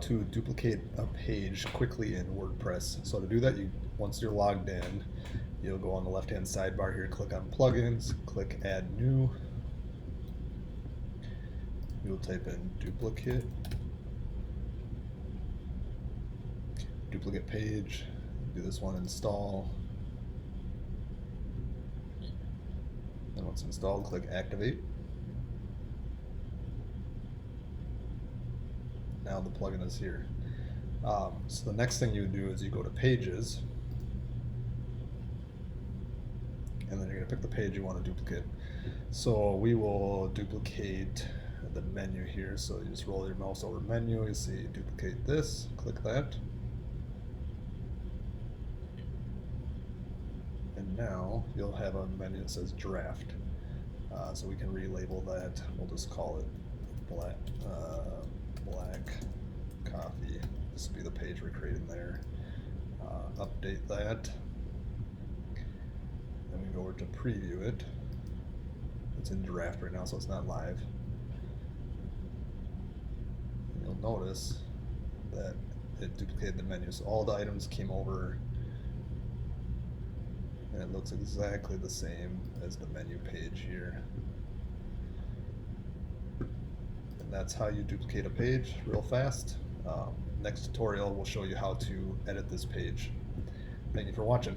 to duplicate a page quickly in WordPress. So to do that, once you're logged in, you'll go on the left-hand sidebar here, click on Plugins, click Add New. You'll type in duplicate page. Do this one, install. Then once installed, click Activate. Now the plugin is here. So the next thing you do is you go to Pages, and then you're going to pick the page you want to duplicate. So we will duplicate the menu here. So you just roll your mouse over menu, you see duplicate this, click that. And now you'll have a menu that says draft. So we can relabel that. We'll just call it black coffee. This will be the page we're creating there. Update that. Then we go over to preview it. It's in draft right now, so it's not live. And you'll notice that it duplicated the menu. So all the items came over, and it looks exactly the same as the menu page here. And that's how you duplicate a page real fast. Next tutorial will show you how to edit this page. Thank you for watching.